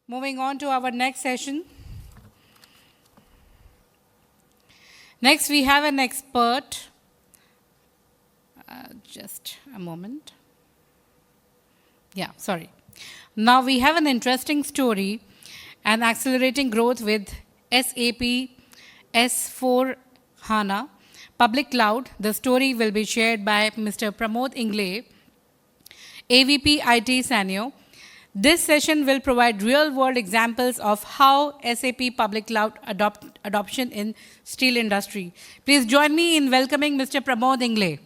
Moving on to our next session. Next, we have an expert. Just a moment. Yeah, sorry. Now we have an interesting story and accelerating growth with SAP S4 HANA Public Cloud. The story will be shared by Mr. Pramod Ingle, AVP IT Sanyo. This session will provide real-world examples of how SAP Public Cloud adoption in steel industry. Please join me in welcoming Mr. Pramod Ingle.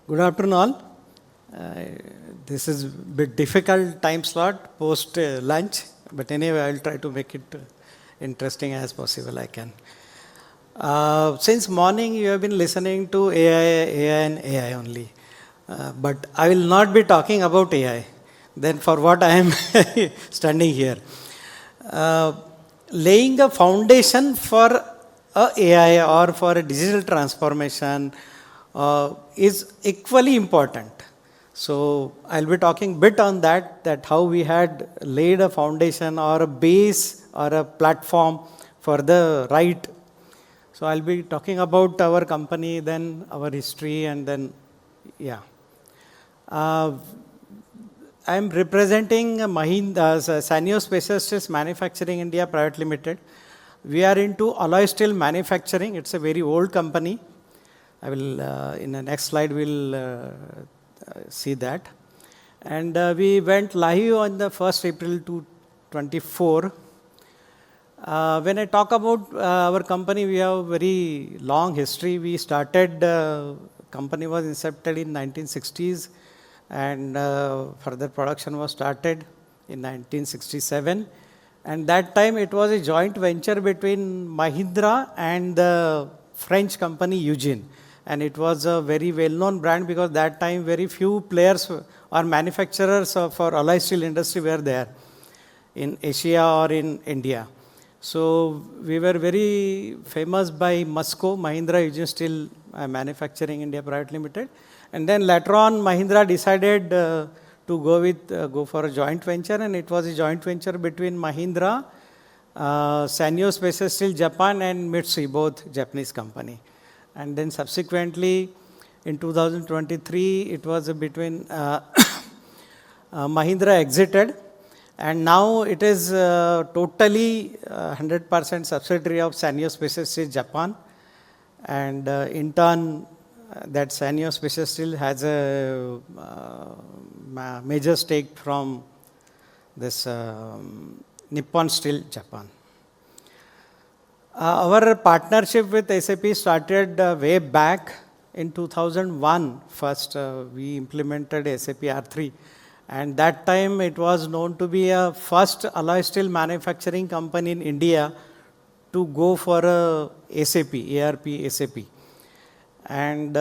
Good afternoon all. This is a bit difficult time slot post lunch, but anyway I'll try to make it interesting as possible I can. Since morning you have been listening to AI and AI only, but I will not be talking about AI. Then for what I am standing here. Laying a foundation for a AI or for a digital transformation is equally important. So I'll be talking a bit on that how we had laid a foundation or a base or a platform for the right. So I'll be talking about our company, then our history, and then, yeah. I'm representing Sanyo Specialist Manufacturing India Private Limited. We are into alloy steel manufacturing. It's a very old company. I will, in the next slide, we'll see that. And we went live on the 1st April 2024. When I talk about our company, we have a very long history. We started, company was incepted in 1960s and further production was started in 1967. And that time it was a joint venture between Mahindra and the French company Eugene. And it was a very well-known brand because that time very few players or manufacturers for alloy steel industry were there in Asia or in India. So we were very famous by MUSCO, Mahindra Eugene Steel Manufacturing India Private Limited. And then later on Mahindra decided to go for a joint venture, and it was a joint venture between Mahindra, Sanyo Special Steel Japan and Mitsui, both Japanese company. And then subsequently, in 2023, it was between Mahindra exited, and now it is totally 100% subsidiary of Sanyo Special Steel Japan. And in turn, that Sanyo Special Steel has a major stake from this Nippon Steel Japan. Our partnership with SAP started way back in 2001. First, we implemented SAP R3. And that time it was known to be a first alloy steel manufacturing company in India to go for a SAP, ERP SAP. And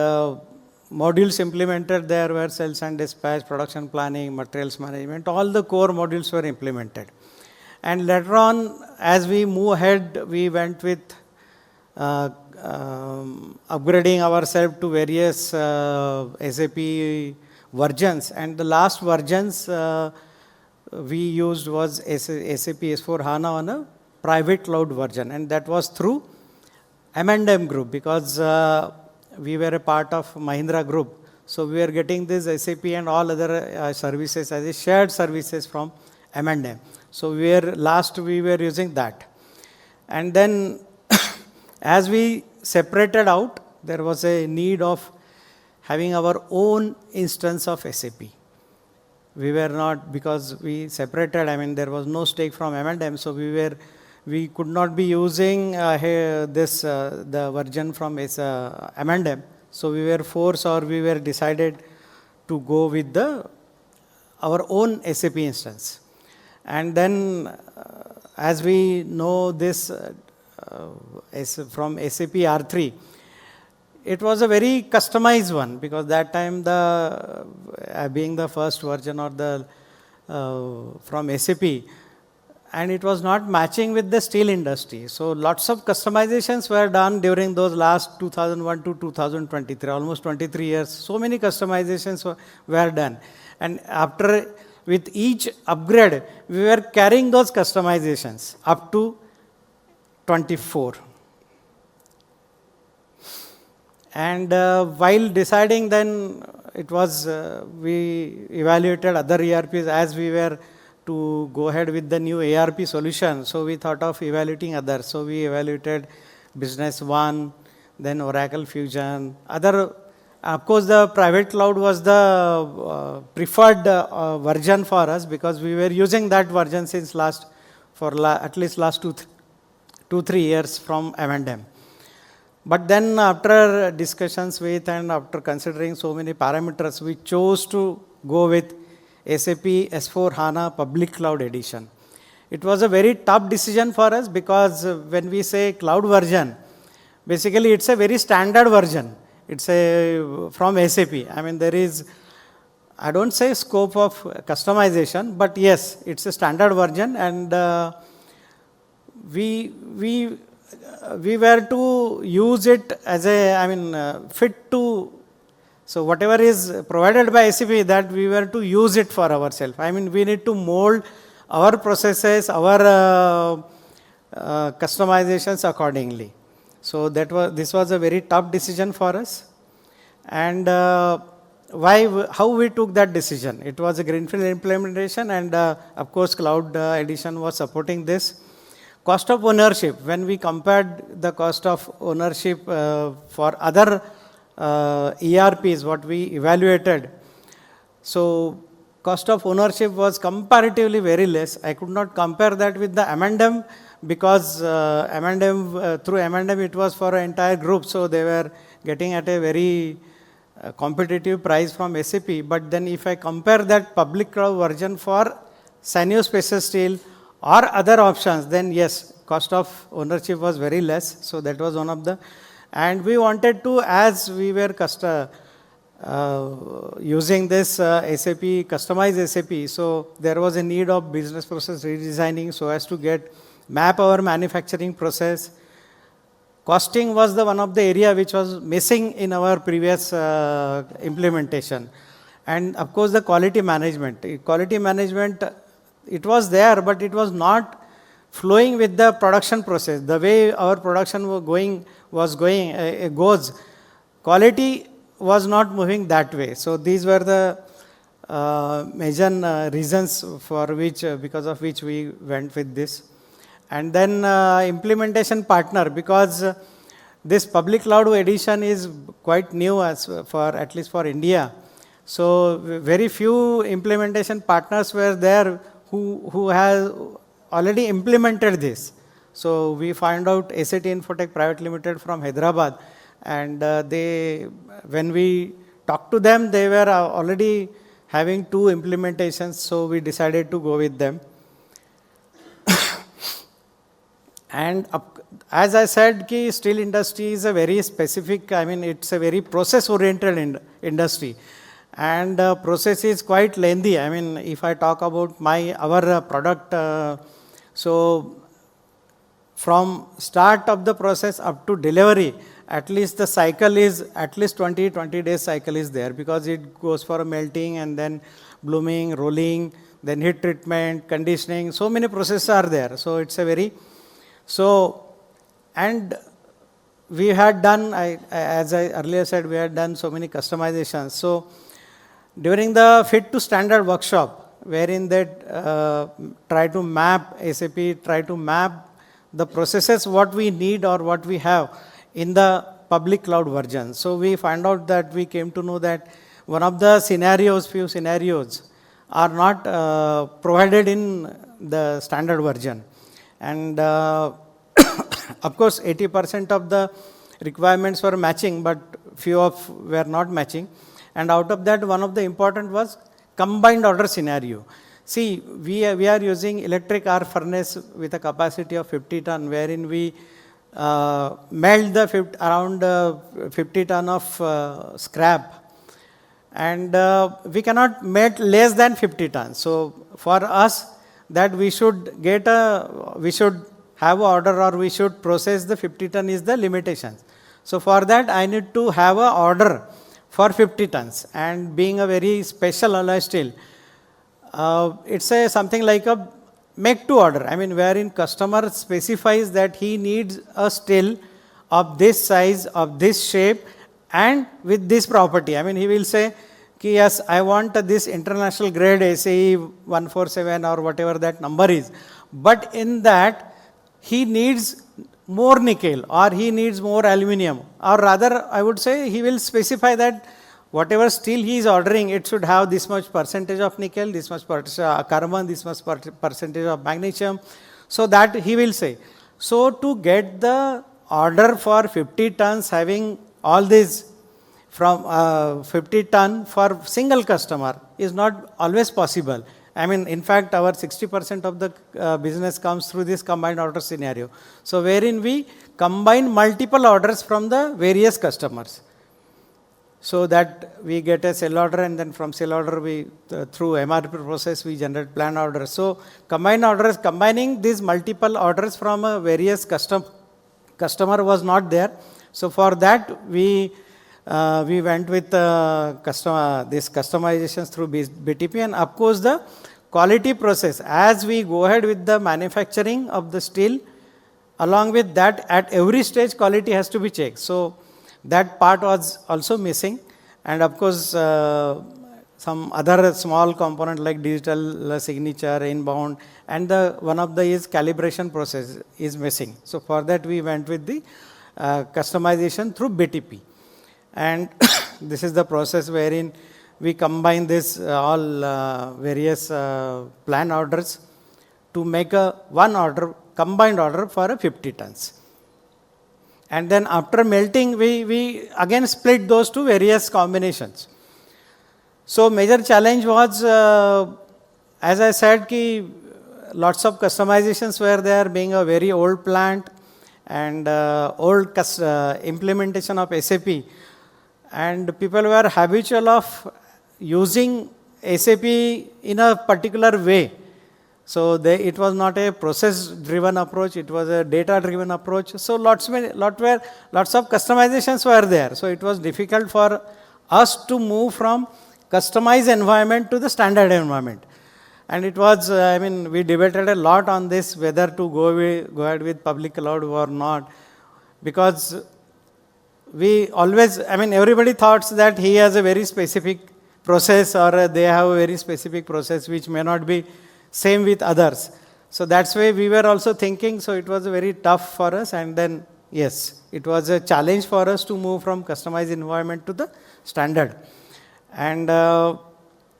modules implemented there were sales and dispatch, production planning, materials management, all the core modules were implemented. And later on, as we move ahead, we went with upgrading ourselves to various SAP versions. And the last versions we used was SAP S4 HANA on a private cloud version. And that was through M&M Group because we were a part of Mahindra Group. So we were getting this SAP and all other services as a shared services from M&M. So we were using that. And then as we separated out, there was a need of having our own instance of SAP. We were not, because we separated, I mean, there was no stake from M&M, so we could not be using the version from M&M. So we were forced, or we were decided to go with our own SAP instance. And then, as we know this from SAP R3, it was a very customized one, because that time the being the first version or the from SAP, and it was not matching with the steel industry. So lots of customizations were done during those last 2001 to 2023, almost 23 years. So many customizations were done. And after, with each upgrade, we were carrying those customizations up to 24. And while deciding, then it was, we evaluated other ERPs as we were to go ahead with the new ERP solution. So we thought of evaluating others. So we evaluated Business One, then Oracle Fusion, other. Of course, the private cloud was the preferred version for us, because we were using that version since at least last 2-3 years from M&M. But then after discussions with and after considering so many parameters, we chose to go with SAP S/4HANA Public Cloud Edition. It was a very tough decision for us, because when we say cloud version, basically it's a very standard version. It's from SAP. I mean, there is, I don't say scope of customization, but yes, it's a standard version, and we were to use it as fit to, so whatever is provided by SAP, that we were to use it for ourselves. I mean, we need to mold our processes, our customizations accordingly. So this was a very tough decision for us. And how we took that decision? It was a greenfield implementation, and of course, Cloud Edition was supporting this. Cost of ownership, when we compared the cost of ownership for other ERPs, what we evaluated, so cost of ownership was comparatively very less. I could not compare that with the M&M, because through M&M it was for an entire group, so they were getting at a very competitive price from SAP. But then if I compare that public cloud version for Sanyo Spaces Steel or other options, then yes, cost of ownership was very less. So that was one of the, and we wanted to, as we were using this SAP, customized SAP, so there was a need of business process redesigning so as to map our manufacturing process. Costing was the one of the area which was missing in our previous implementation. And of course, the quality management. Quality management, it was there, but it was not flowing with the production process. The way our production goes, quality was not moving that way. So these were the major reasons for which, because of which we went with this. And then implementation partner, because this public cloud edition is quite new at least for India. So very few implementation partners were there who has already implemented this. So we found out SAT Infotech Private Limited from Hyderabad, and when we talked to them, they were already having 2 implementations, so we decided to go with them. And as I said, steel industry is a very specific, it's a very process-oriented industry. And process is quite lengthy. If I talk about our product, so from start of the process up to delivery, at least the cycle is, at least 20 days cycle is there, because it goes for melting and then blooming, rolling, then heat treatment, conditioning, so many processes are there. So it's a very, and we had done, as I earlier said, we had done so many customizations. So during the fit to standard workshop, wherein they try to map, SAP try to map the processes, what we need or what we have in the public cloud version. So we find out that we came to know that one of the few scenarios are not provided in the standard version. And of course, 80% of the requirements were matching, but few were not matching. And out of that, one of the important was combined order scenario. See, we are using electric arc furnace with a capacity of 50 ton, wherein we melt the around 50 ton of scrap, and we cannot melt less than 50 tons. So for us, that we should have a order, or we should process the 50 ton is the limitation. So for that, I need to have a order for 50 tons, and being a very special alloy steel, it's a something like a make to order. I mean, wherein customer specifies that he needs a steel of this size, of this shape, and with this property. I mean, he will say, ki, yes, I want this international grade SAE 147 or whatever that number is. But in that, he needs more nickel, or he needs more aluminum, or rather, I would say he will specify that whatever steel he is ordering, it should have this much percentage of nickel, this much carbon, this much percentage of magnesium. So that he will say. So to get the order for 50 tons having all these from 50 ton for single customer is not always possible. I mean, in fact, our 60% of the business comes through this combined order scenario. So wherein we combine multiple orders from the various customers, so that we get a sell order, and then from sell order we through MRP process we generate plan orders. So combined orders, combining these multiple orders from a various customer was not there. So for that we went with this customizations through BTP, and of course the quality process. As we go ahead with the manufacturing of the steel, along with that, at every stage quality has to be checked. So that part was also missing, and of course some other small component like digital signature, inbound, and the one of the is calibration process is missing. So for that we went with the customization through BTP, and this is the process wherein we combine this all various plan orders to make a one order, combined order for a 50 tons. And then after melting, we again split those to various combinations. So major challenge was, as I said, ki lots of customizations were there, being a very old plant and old implementation of SAP, and people were habitual of using SAP in a particular way. So it was not a process-driven approach; it was a data-driven approach. So lots of customizations were there. So it was difficult for us to move from customized environment to the standard environment. And it was, I mean, we debated a lot on this, whether to go ahead with public cloud or not, because we always, I mean, everybody thought that he has a very specific process, or they have a very specific process which may not be same with others. So that's why we were also thinking, so it was very tough for us, and then yes, it was a challenge for us to move from customized environment to the standard. And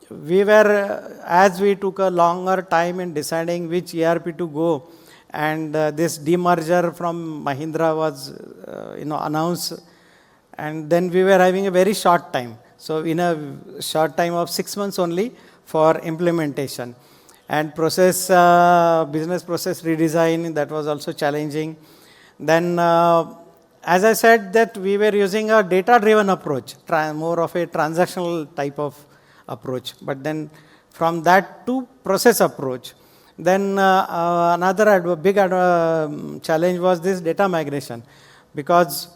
we were, as we took a longer time in deciding which ERP to go, and this demerger from Mahindra was announced, and then we were having a very short time. So in a short time of 6 months only for implementation. And business process redesign, that was also challenging. Then, as I said, that we were using a data-driven approach, more of a transactional type of approach. But then from that to process approach. Then another big challenge was this data migration, because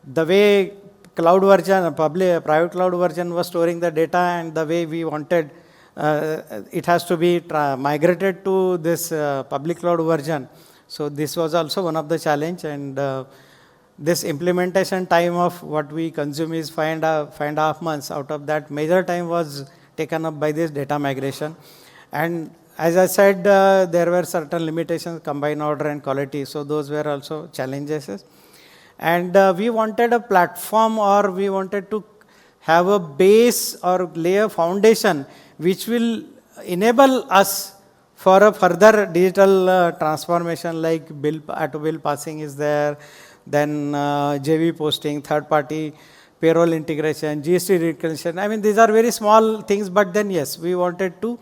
the way cloud version, private cloud version was storing the data, and the way we wanted it has to be migrated to this public cloud version. So this was also one of the challenge, and this implementation time of what we consume is 5.5 months. Out of that, major time was taken up by this data migration. And as I said, there were certain limitations, combined order and quality. So those were also challenges. And we wanted a platform, or we wanted to have a base or lay a foundation which will enable us for a further digital transformation, like bill passing is there, then JV posting, third party payroll integration, GST reconciliation. I mean, these are very small things, but then yes, we wanted to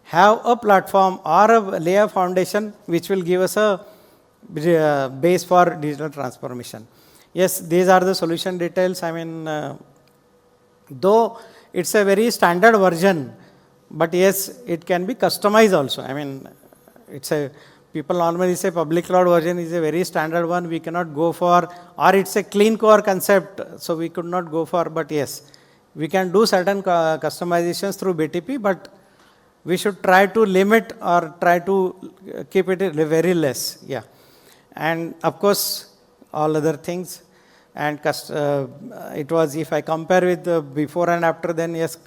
have a platform or a layer foundation which will give us a base for digital transformation. Yes, these are the solution details. I mean, though it's a very standard version, but yes, it can be customized also. I mean, it's a, people normally say public cloud version is a very standard one. We cannot go for, or it's a clean core concept, so we could not go for, but yes, we can do certain customizations through BTP, but we should try to limit or try to keep it very less. Yeah. And of course, all other things. And it was, if I compare with the before and after, then yes,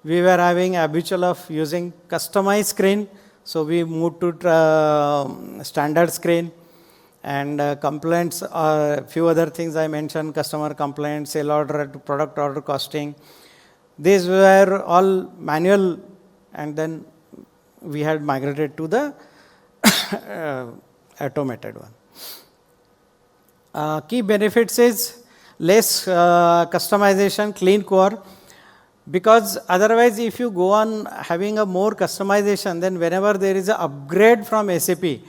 we were having habitual of using customized screen. So we moved to standard screen, and complaints, a few other things I mentioned, customer complaints, sale order, product order costing. These were all manual, and then we had migrated to the automated one. Key benefits is less customization, clean core, because otherwise if you go on having a more customization, then whenever there is an upgrade from SAP,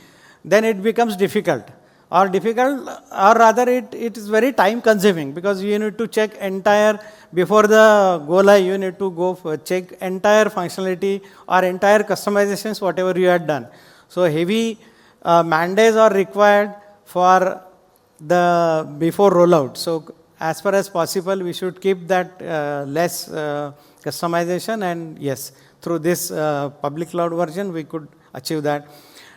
then it becomes difficult, or rather it is very time consuming, because you need to check entire, before the go live, you need to go for check entire functionality or entire customizations, whatever you had done. So heavy man-days are required for the before rollout. So as far as possible, we should keep that less customization, and yes, through this public cloud version, we could achieve that.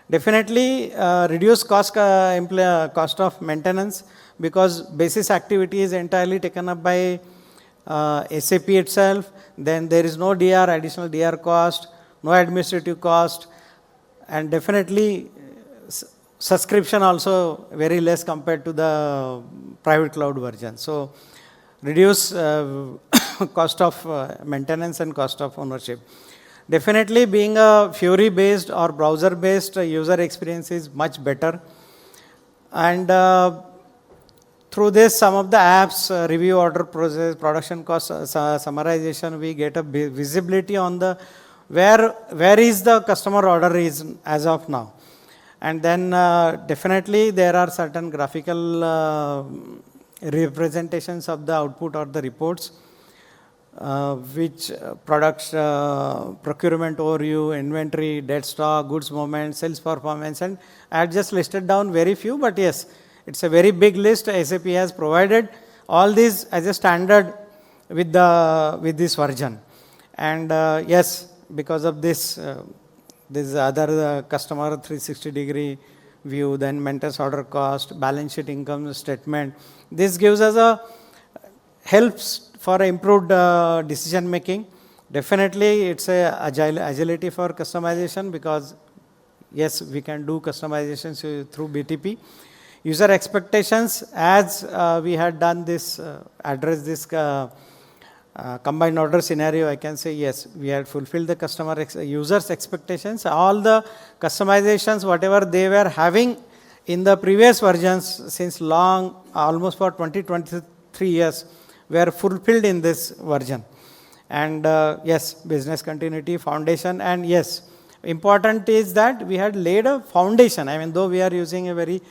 Definitely reduce cost of maintenance, because basis activity is entirely taken up by SAP itself. Then there is no DR, additional DR cost, no administrative cost, and definitely subscription also very less compared to the private cloud version. So reduce cost of maintenance and cost of ownership. Definitely being a Fury based or browser based user experience is much better. And through this, some of the apps, review order process, production cost summarization, we get a visibility on the where is the customer order is as of now. And then definitely there are certain graphical representations of the output or the reports, which products, procurement overview, inventory, dead stock, goods movement, sales performance, and I have just listed down very few, but yes, it's a very big list. SAP has provided all these as a standard with this version. And yes, because of this, this other customer 360-degree view, then maintenance order cost, balance sheet income statement. This gives us a helps for improved decision making. Definitely, it's a agility for customization, because yes, we can do customizations through BTP. User expectations, as we had done this, address this combined order scenario, I can say yes, we had fulfilled the users' expectations. All the customizations, whatever they were having in the previous versions since long, almost for 23 years, were fulfilled in this version. And yes, business continuity, foundation, and yes, important is that we had laid a foundation. I mean, though we are using a very,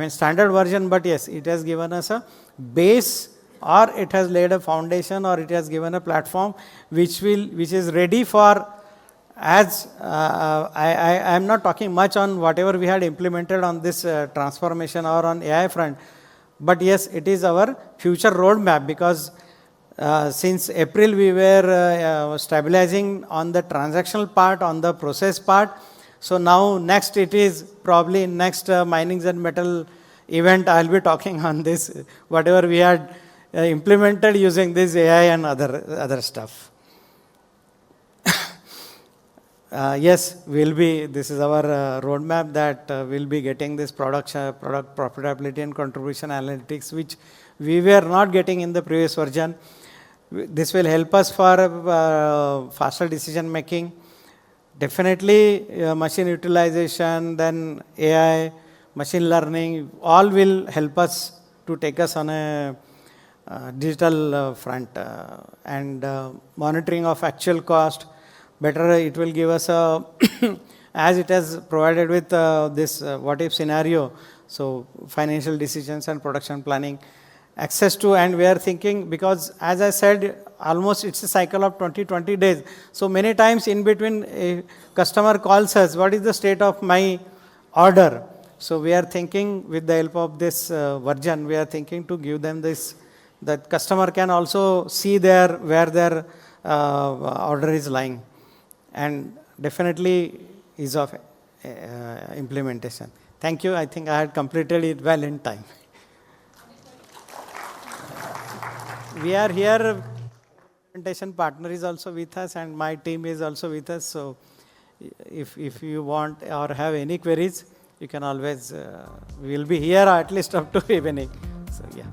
standard version, but yes, it has given us a base, or it has laid a foundation, or it has given a platform which is ready for, as I am not talking much on whatever we had implemented on this transformation or on AI front, but yes, it is our future roadmap, because since April we were stabilizing on the transactional part, on the process part. So now next it is probably next minings and metal event, I'll be talking on this, whatever we had implemented using this AI and other stuff. Yes, this is our roadmap that we'll be getting this product profitability and contribution analytics, which we were not getting in the previous version. This will help us for faster decision making. Definitely machine utilization, then AI, machine learning, all will help us to take us on a digital front, and monitoring of actual cost. Better, it will give us a as it has provided with this what if scenario, so financial decisions and production planning, access to, and we are thinking, because as I said, almost it's a cycle of 20 days. So many times in between, a customer calls us, what is the state of my order? So we are thinking with the help of this version, we are thinking to give them this, that customer can also see their, where their order is lying, and definitely ease of implementation. Thank you. I think I had completed it well in time. We are here, implementation partner is also with us, and my team is also with us. So if you want or have any queries, you can always, we will be here at least up to evening. So yeah.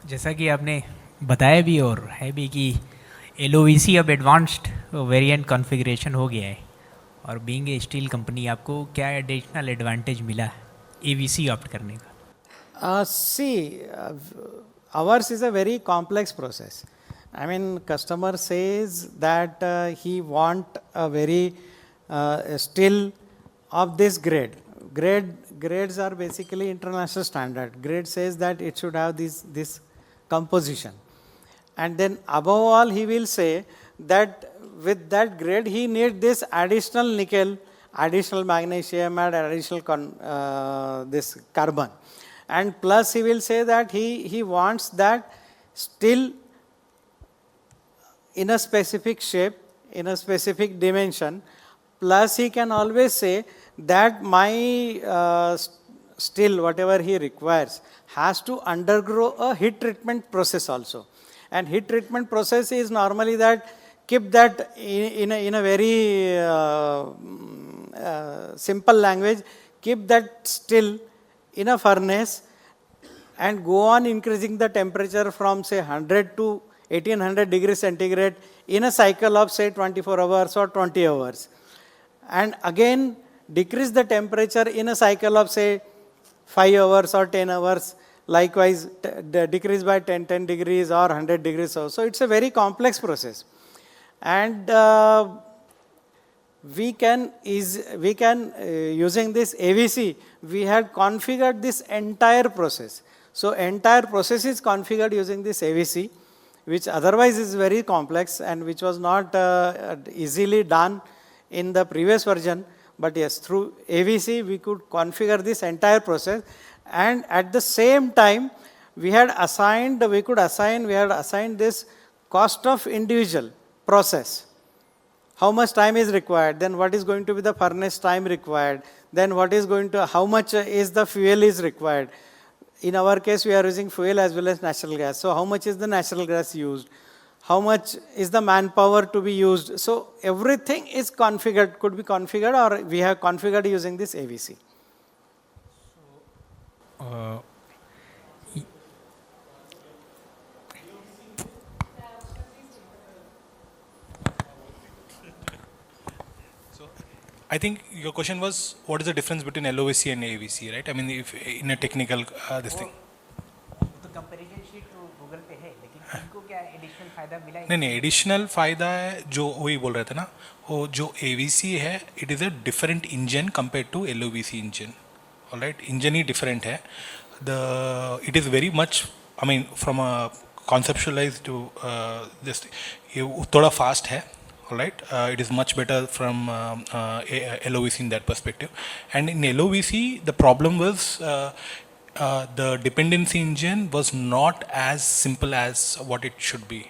जैसा कि आपने बताया भी और है भी कि LOVC अब एडवांस्ड वेरिएंट कॉन्फ़िगरेशन हो गया है, और बीइंग ए स्टील कंपनी आपको क्या एडिशनल एडवांटेज मिला AVC ऑप्ट करने का? Ours is a very complex process. I mean, customer says that he want a very still of this grade. Grades are basically international standard. Grade says that it should have this composition. And then above all, he will say that with that grade, he needs this additional nickel, additional magnesium, and additional this carbon. And plus he will say that he wants that still in a specific shape, in a specific dimension. Plus he can always say that my still whatever he requires has to undergo a heat treatment process also. And heat treatment process is normally that keep that in a very simple language, keep that still in a furnace and go on increasing the temperature from say 100 to 1800 degrees centigrade in a cycle of say 24 hours or 20 hours. And again decrease the temperature in a cycle of say 5 hours or 10 hours, likewise decrease by 10 degrees or 100 degrees. So it's a very complex process. And we can using this AVC, we had configured this entire process. So entire process is configured using this AVC, which otherwise is very complex and which was not easily done in the previous version. But yes, through AVC we could configure this entire process, and at the same time we had assigned this cost of individual process. How much time is required, then what is going to be the furnace time required, then what is going to, how much is the fuel is required. In our case, we are using fuel as well as natural gas. So how much is the natural gas used? How much is the manpower to be used? So everything is configured, could be configured, or we have configured using this AVC. I think your question was, what is the difference between LOVC and AVC, right? I mean, if in a technical this thing. तो comparison sheet तो Google पे है, लेकिन इनको क्या additional फायदा मिला है? नहीं, एडिशनल फ़ायदा है जो वही बोल रहे थे ना, वो जो AVC है, it is a different engine compare to LOVC engine. Alright, engine ही डिफरेंट है. It is very much, I mean from a conceptualize to this, ये थोड़ा फास्ट है. Right, it is much better from LOVC in that perspective. And in LOVC, the problem was the dependency engine was not as simple as what it should be.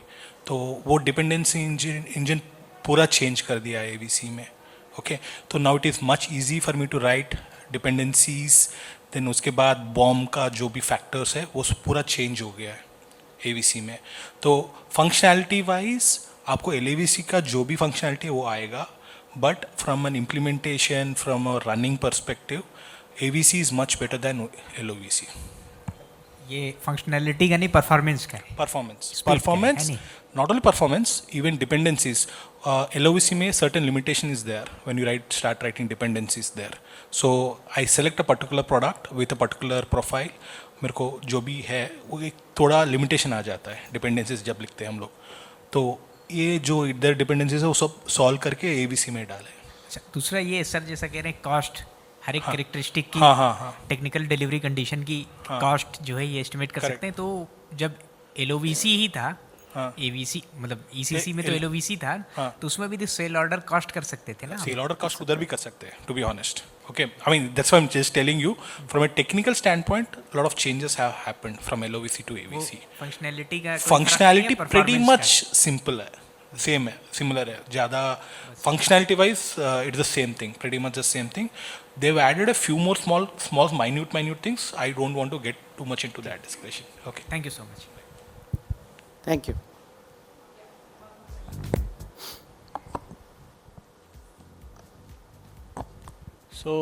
तो वो dependency engine पूरा change कर दिया है AVC में. Okay, तो now it is much easy for me to write dependencies. Then उसके बाद bomb का जो भी factors है वो पूरा change हो गया है AVC में. तो functionality wise आपको LAVC का जो भी फंक्शनैलिटी है वो आएगा, but from an implementation, from a running perspective, AVC is much better than LOVC. ये फंक्शनैलिटी का नहीं, परफॉर्मेंस का है। परफॉर्मेंस Speed का है परफॉर्मेंस नहीं? not only performance, even dependencies. LOVC में certain limitation is there when you start writing dependencies there. So I select a particular product with a particular profile. मेरे को जो भी है वो एक थोड़ा limitation आ जाता है dependencies जब लिखते हैं हम लोग। तो ये जो इधर dependencies है वो सब solve करके AVC में डालें। अच्छा, दूसरा ये सर जैसा कह रहे हैं कॉस्ट, हर एक कैरेक्टरिस्टिक की हाँ टेक्निकल डिलीवरी कंडीशन की कॉस्ट जो है ये एस्टिमेट कर सकते हैं। तो जब एलओवीसी ही था, हाँ। एवीसी मतलब ईसीसी में तो एलओवीसी था, तो उसमें भी सेल ऑर्डर कॉस्ट कर सकते थे ना? सेल ऑर्डर कॉस्ट उधर भी कर सकते हैं, to be honest. Okay, I mean that's why I am just telling you from a technical stand point lot of changes have happened from LOVC to AVC. Functionality का functionality pretty much simple है, same है, similar है, ज़्यादा functionality wise it's the same thing, pretty much the same thing. They've added a few more small minute things. I don't want to get too much into that discussion. Okay. Thank you so much. Thank you. So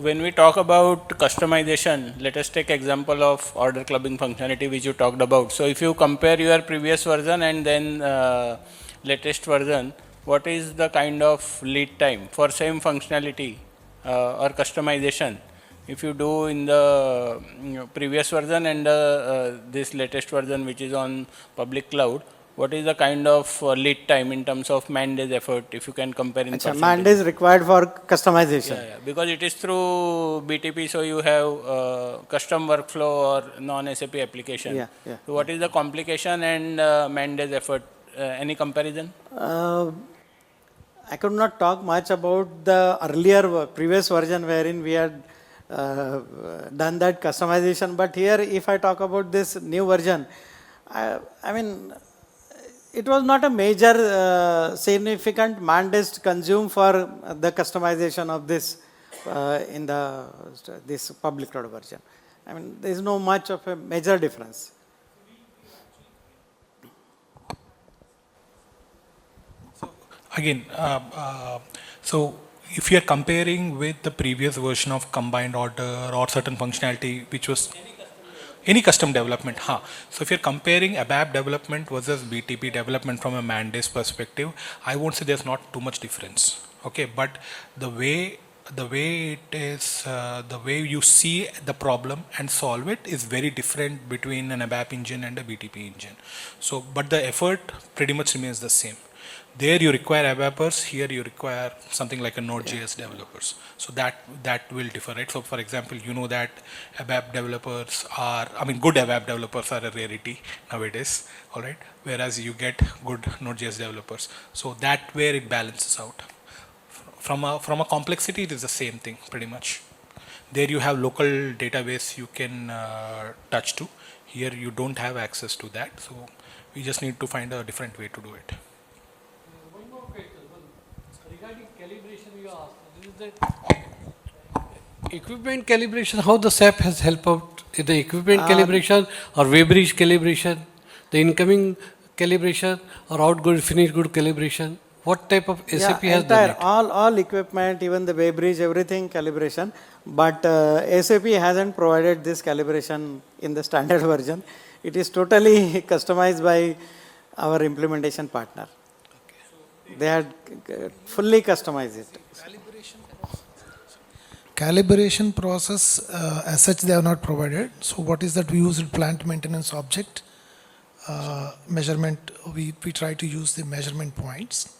when we talk about customization, let us take example of order clubbing functionality which you talked about. So if you compare your previous version and then latest version, what is the kind of lead time for same functionality or customization? If you do in the previous version and this latest version which is on public cloud, what is the kind of lead time in terms of man days effort, if you can compare in Achha, percentage? man days required for customization. Yeah, because it is through BTP, so you have custom workflow or non-SAP application. Yeah. So what is the complication and man days effort? Any comparison? I could not talk much about the earlier previous version wherein we had done that customization, but here if I talk about this new version, I mean it was not a major significant man days consumed for the customization of this in this public cloud version. I mean there is no much of a major difference. Again, so if you are comparing with the previous version of combined order or certain functionality which was any custom development, so if you're comparing ABAP development versus BTP development from a man days perspective, I won't say there's not too much difference. Okay, but the way it is, the way you see the problem and solve it is very different between an ABAP engine and a BTP engine. So, but the effort pretty much remains the same. There you require ABAPers, here you require something like a Node.js developers. So that will differ, right? So for example, you know that ABAP developers are, I mean good ABAP developers are a rarity nowadays, all right? Whereas you get good Node.js developers. So that where it balances out. From a complexity, it is the same thing pretty much. There you have local database you can touch to. Here you don't have access to that. So we just need to find a different way to do it. One more question. Regarding calibration, you asked. This is the equipment calibration. How the SAP has helped out in the equipment calibration or Weybridge calibration, the incoming calibration or outgoing finished good calibration. What type of SAP has done it? All equipment, even the Weybridge, everything calibration, but SAP hasn't provided this calibration in the standard version. It is totally customized by our implementation partner. They had fully customized it. Calibration process as such they have not provided. So what is that we use plant maintenance object measurement, we try to use the measurement points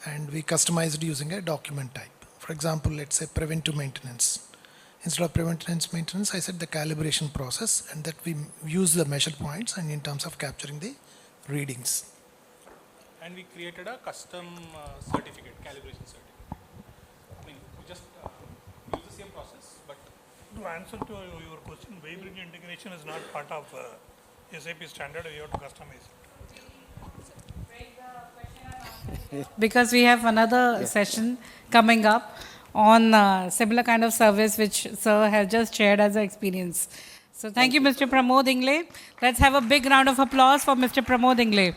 and we customize it using a document type. For example, let's say preventive maintenance. Instead of preventive maintenance, I said the calibration process and that we use the measure points and in terms of capturing the readings. And we created a custom certificate, calibration certificate. I mean, we just use the same process, but to answer to your question, Weybridge integration is not part of SAP standard. We have to customize it. Because we have another session coming up on similar kind of service which Sir has just shared as an experience. So thank you, Mr. Pramod Ingle. Let's have a big round of applause for Mr. Pramod Ingle.